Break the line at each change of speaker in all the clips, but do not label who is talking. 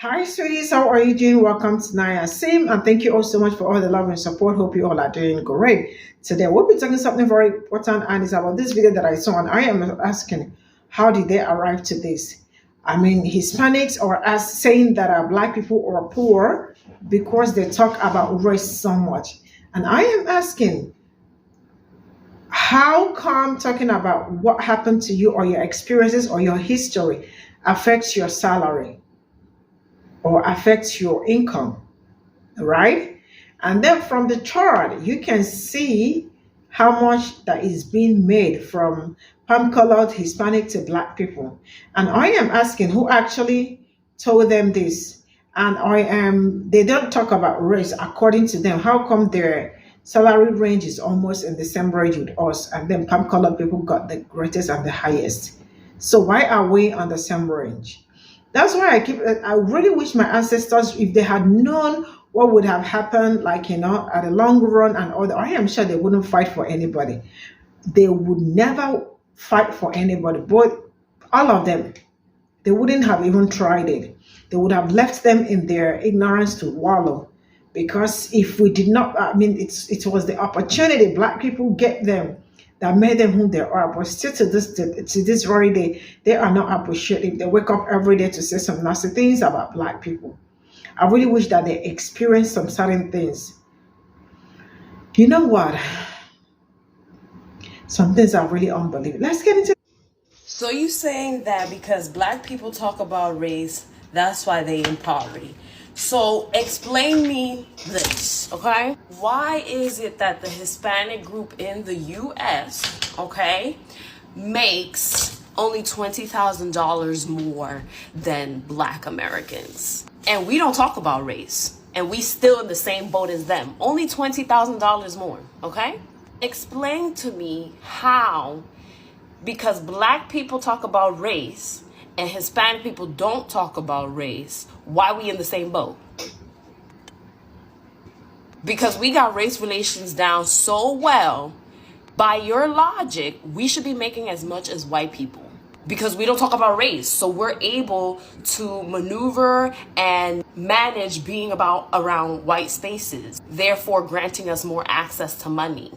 Hi, sweeties. How are you doing? Welcome to Naya Sim, and thank you all so much for all the love and support. Hope you all are doing great. Today, we'll be talking something very important, and it's about this video that I saw. And I am asking, how did they arrive to this? I mean, Hispanics are as saying that black people are poor because they talk about race so much. And I am asking, how come talking about what happened to you or your experiences or your history affects your salary or affects your income, right? And then from the chart, you can see how much that is being made from palm colored Hispanic to black people. And I am asking who actually told them this. And they don't talk about race according to them. How come their salary range is almost in the same range with us? And then palm colored people got the greatest and the highest. So why are we on the same range? That's why I really wish my ancestors, if they had known what would have happened, like, at the long run and all that, I am sure they wouldn't fight for anybody. They would never fight for anybody, but all of them, they wouldn't have even tried it. They would have left them in their ignorance to wallow. Because if we did not, I mean, it was the opportunity black people get them that made them who they are. But still to this very day, they are not appreciated. They wake up every day to say some nasty things about black people. I really wish that they experienced some certain things. You know what? Some things are really unbelievable. Let's get into.
So you saying that because black people talk about race, that's why they in poverty. So explain me this, okay? Why is it that the Hispanic group in the US, okay, makes only $20,000 more than black Americans? And we don't talk about race. And we still in the same boat as them. Only $20,000 more, okay? Explain to me how, because black people talk about race and Hispanic people don't talk about race, why we in the same boat? Because we got race relations down so well, by your logic, we should be making as much as white people. Because we don't talk about race, so we're able to maneuver and manage being around white spaces, therefore granting us more access to money.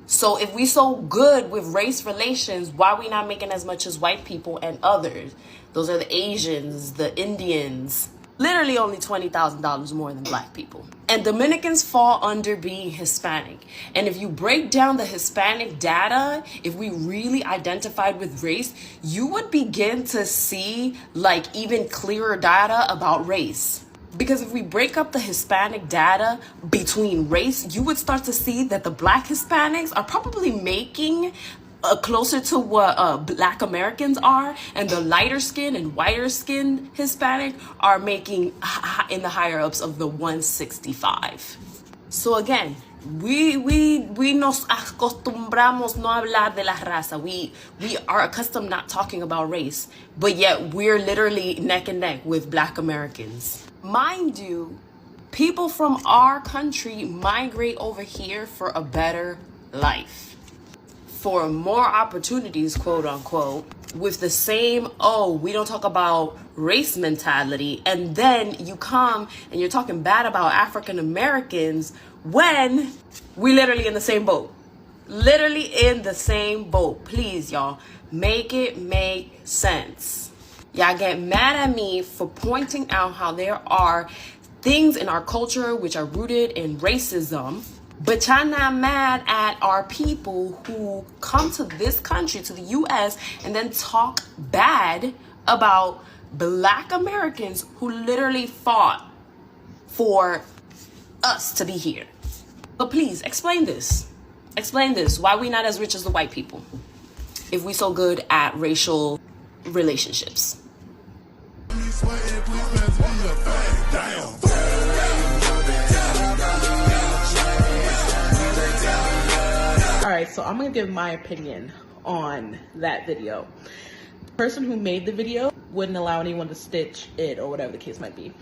So if we so good with race relations, why are we not making as much as white people and others? Those are the Asians, the Indians. Literally only $20,000 more than black people. And Dominicans fall under being Hispanic. And if you break down the Hispanic data, if we really identified with race, you would begin to see like even clearer data about race. Because if we break up the Hispanic data between race, you would start to see that the black Hispanics are probably making closer to what black Americans are, and the lighter skin and whiter skin Hispanic are making in the higher ups of the 165. So again, we nos acostumbramos no hablar de la raza. We are accustomed not talking about race, but yet we're literally neck and neck with black Americans. Mind you, people from our country migrate over here for a better life, for more opportunities, quote unquote, with the same, we don't talk about race mentality. And then you come and you're talking bad about African Americans when we literally in the same boat. Literally in the same boat. Please, y'all, make it make sense. Y'all get mad at me for pointing out how there are things in our culture which are rooted in racism, but y'all not mad at our people who come to this country, to the US, and then talk bad about black Americans who literally fought for us to be here. But please, explain this. Explain this. Why we not as rich as the white people if we so good at racial relationships?
All right, so I'm gonna give my opinion on that video. The person who made the video wouldn't allow anyone to stitch it or whatever the case might be.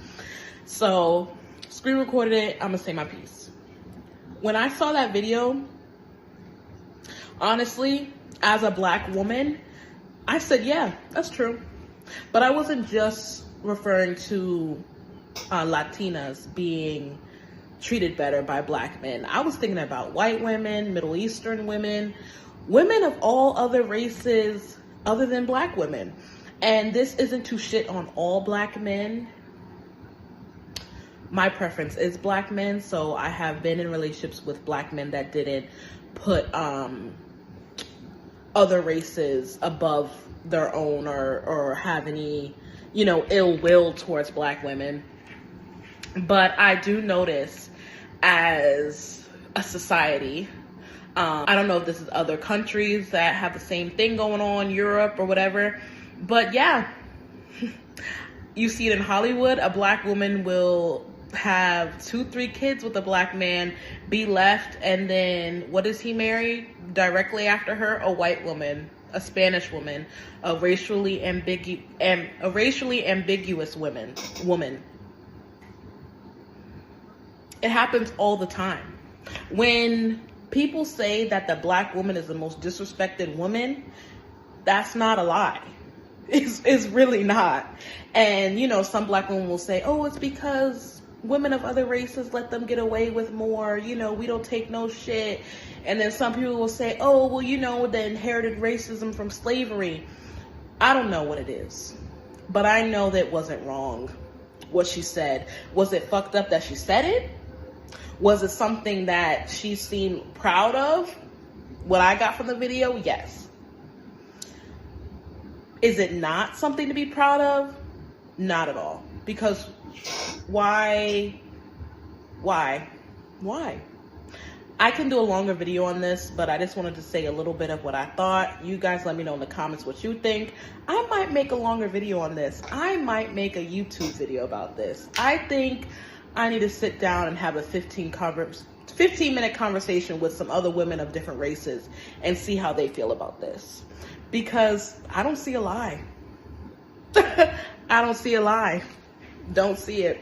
So screen recorded it, I'm gonna say my piece. When I saw that video, honestly, as a black woman, I said, yeah, that's true. But I wasn't just referring to Latinas being treated better by black men. I was thinking about white women, Middle Eastern women, women of all other races other than black women. And this isn't to shit on all black men. My preference is black men, so I have been in relationships with black men that didn't put other races above their own or have any, ill will towards black women. But I do notice as a society, I don't know if this is other countries that have the same thing going on, Europe or whatever, but yeah, you see it in Hollywood. A black woman will have 2-3 kids with a black man, be left, and then what does he marry directly after her? A white woman, a Spanish woman, a racially ambiguous woman. It happens all the time. When people say that the black woman is the most disrespected woman, that's not a lie. It's really not. And, some black women will say, oh, it's because women of other races let them get away with more. We don't take no shit. And then some people will say, oh, well, the inherited racism from slavery. I don't know what it is. But I know that it wasn't wrong, what she said. Was it fucked up that she said it? Was it something that she seemed proud of? What I got from the video? Yes. Is it not something to be proud of? Not at all. Because why? I can do a longer video on this, but I just wanted to say a little bit of what I thought. You guys let me know in the comments what you think. I might make a longer video on this. I might make a YouTube video about this. I think I need to sit down and have a 15-minute conversation with some other women of different races and see how they feel about this. Because I don't see a lie. I don't see a lie. Don't see it.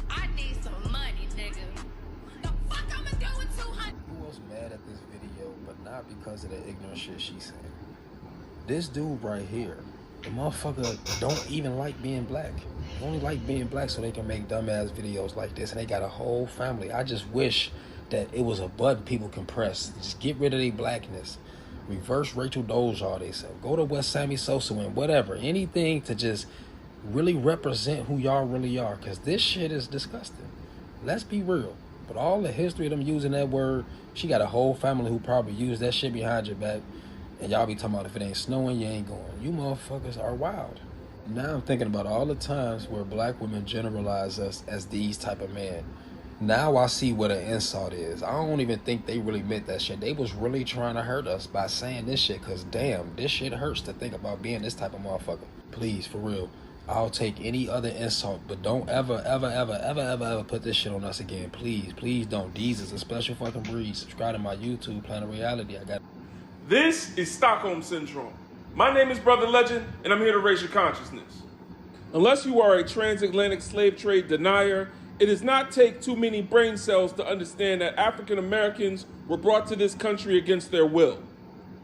I need some money, nigga. The fuck I'ma do with 200?
Who was mad at this video, but not because of the ignorant shit she said. This dude right here, the motherfucker don't even like being black. They only like being black so they can make dumbass videos like this, and they got a whole family. I just wish that it was a button people can press. Just get rid of their blackness. Reverse Rachel Dolezal, they said. Go to West Sammy Sosa and whatever. Anything to just really represent who y'all really are, because this shit is disgusting. Let's be real. But all the history of them using that word, she got a whole family who probably use that shit behind your back. And y'all be talking about if it ain't snowing, you ain't going. You motherfuckers are wild. Now I'm thinking about all the times where black women generalize us as these type of men. Now I see what an insult is. I don't even think they really meant that shit. They was really trying to hurt us by saying this shit, because damn, this shit hurts to think about being this type of motherfucker. Please, for real, I'll take any other insult, but don't ever put this shit on us again. Please don't. These is a special fucking breed. Subscribe to my YouTube, Planet Reality. I got.
This is Stockholm Syndrome. My name is Brother Legend, and I'm here to raise your consciousness. Unless you are a transatlantic slave trade denier, it does not take too many brain cells to understand that African Americans were brought to this country against their will.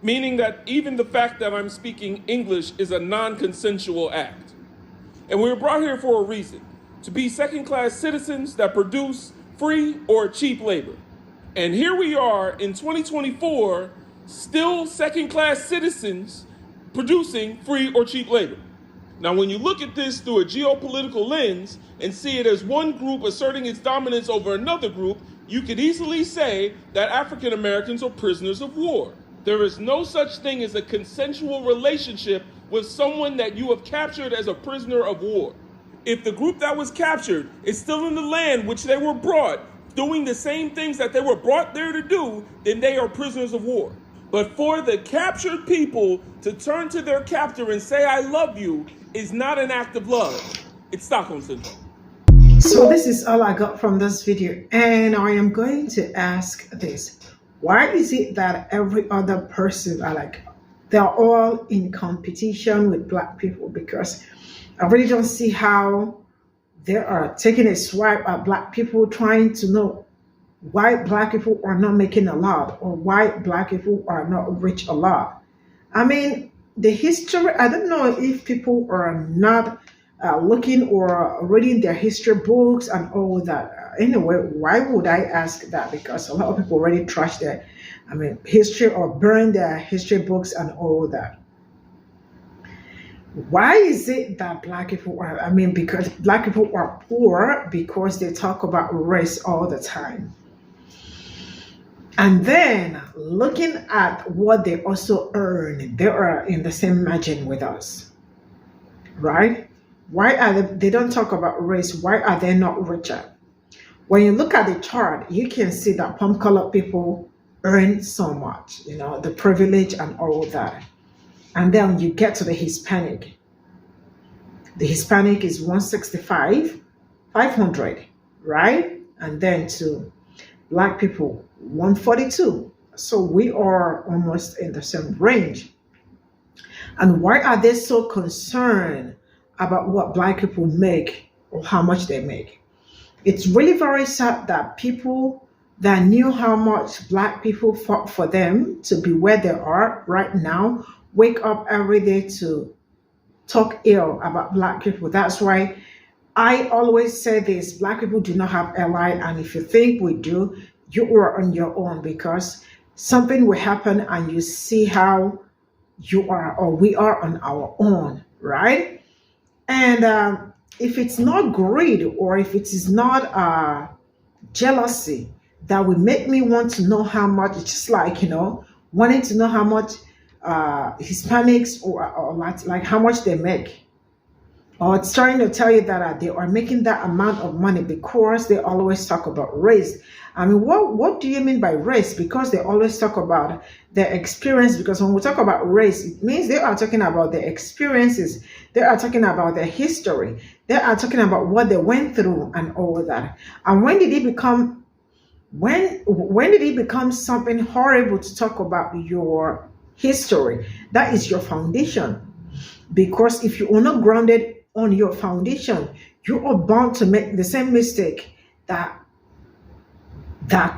Meaning that even the fact that I'm speaking English is a non-consensual act. And we were brought here for a reason, to be second-class citizens that produce free or cheap labor. And here we are in 2024, still second-class citizens producing free or cheap labor. Now, when you look at this through a geopolitical lens and see it as one group asserting its dominance over another group, you could easily say that African Americans are prisoners of war. There is no such thing as a consensual relationship with someone that you have captured as a prisoner of war. If the group that was captured is still in the land which they were brought, doing the same things that they were brought there to do, then they are prisoners of war. But for the captured people to turn to their captor and say, I love you, is not an act of love. It's Stockholm Syndrome.
So this is all I got from this video. And I am going to ask this. Why is it that every other person they're all in competition with black people? Because I really don't see how they are taking a swipe at black people, trying to know why black people are not making a lot, or why black people are not rich a lot. I mean, the history, I don't know if people are not looking or reading their history books and all that. Anyway, why would I ask that? Because a lot of people already trash their, I mean, history or burn their history books and all that. Why is it that black people are, I mean, because black people are poor because they talk about race all the time. And then looking at what they also earn, they are in the same margin with us, right? Why are they don't talk about race? Why are they not richer? When you look at the chart, you can see that palm colored people earn so much, you know, the privilege and all that. And then you get to the Hispanic. The Hispanic is 165, 500, right? And then to black people, 142. So we are almost in the same range. And why are they so concerned about what black people make or how much they make? It's really very sad that people that knew how much black people fought for them to be where they are right now wake up every day to talk ill about black people. That's why I always say this: black people do not have ally, and if you think we do, you are on your own, because something will happen and you see how you are or we are on our own, right? And if it's not greed, or if it is not jealousy that will make me want to know how much, it's just like, you know, wanting to know how much Hispanics or like how much they make, or it's trying to tell you that they are making that amount of money because they always talk about race. I mean, what do you mean by race? Because they always talk about their experience. Because when we talk about race, it means they are talking about their experiences. They are talking about their history. They are talking about what they went through and all that. And when did it become something horrible to talk about your history? That is your foundation. Because if you are not grounded on your foundation, you are bound to make the same mistake that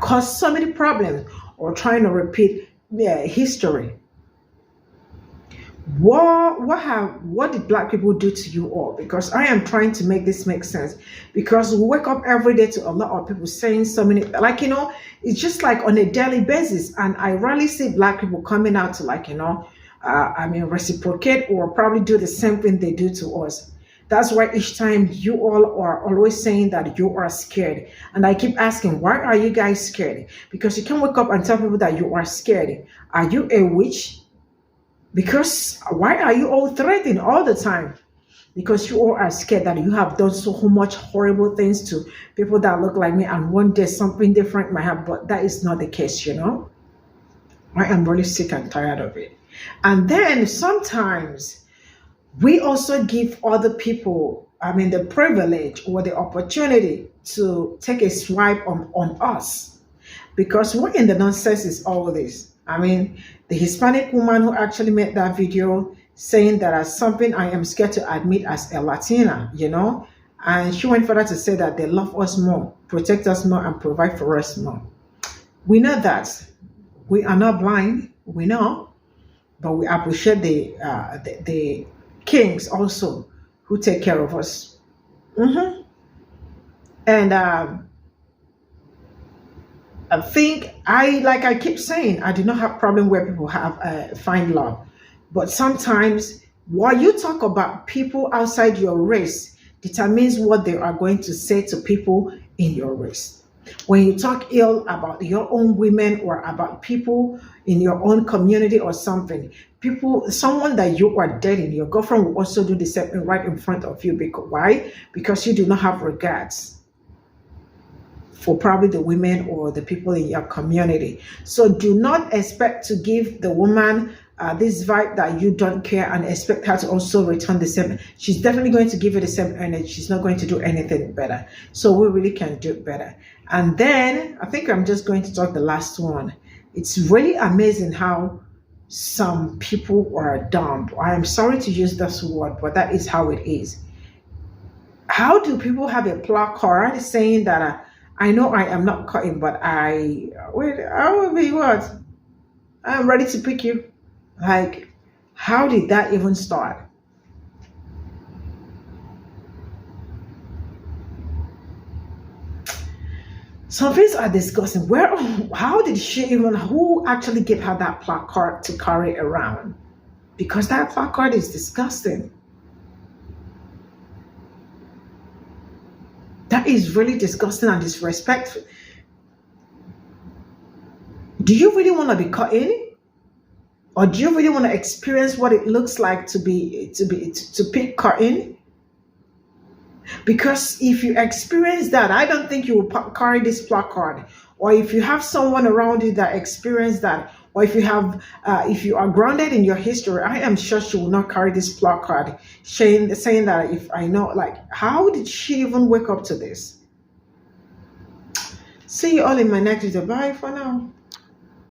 caused so many problems, or trying to repeat history. What did black people do to you all? Because I am trying to make this make sense. Because we wake up every day to a lot of people saying so many, like, you know, it's just like on a daily basis, and I rarely see black people coming out to, like, you know, reciprocate or probably do the same thing they do to us. That's why each time you all are always saying that you are scared. And I keep asking, why are you guys scared? Because you can't wake up and tell people that you are scared. Are you a witch? Because why are you all threatened all the time? Because you all are scared that you have done so much horrible things to people that look like me, and one day something different might happen. But that is not the case, you know. I am really sick and tired of it. And then sometimes we also give other people, I mean, the privilege or the opportunity to take a swipe on us. Because what in the nonsense is all this? I mean, the Hispanic woman who actually made that video saying that as something I am scared to admit as a Latina, you know, and she went further to say that they love us more, protect us more, and provide for us more. We know that. We are not blind, we know, but we appreciate the kings also who take care of us. And I think I keep saying, I do not have problem where people have find love, but sometimes what you talk about people outside your race determines what they are going to say to people in your race. When you talk ill about your own women or about people in your own community or something, someone that you are dating, your girlfriend will also do the same thing right in front of you. Because why? Because you do not have regards for probably the women or the people in your community. So do not expect to give the woman this vibe that you don't care and expect her to also return the same. She's definitely going to give you the same energy. She's not going to do anything better. So we really can do better. And then I think I'm just going to talk the last one. It's really amazing how some people are dumb. I am sorry to use this word, but that is how it is. How do people have a placard saying that I know I am not cutting, but I will be what? I'm ready to pick you. Like, how did that even start? Some things are disgusting. How did she even, who actually gave her that placard to carry around? Because that placard is disgusting. That is really disgusting and disrespectful. Do you really want to be cut in? Or do you really want to experience what it looks like to pick cut in? Because if you experience that, I don't think you will carry this placard. Or if you have someone around you that experienced that, or if you are grounded in your history, I am sure she will not carry this placard saying that, if I know, like, how did she even wake up to this? See you all in my next video. Bye for now.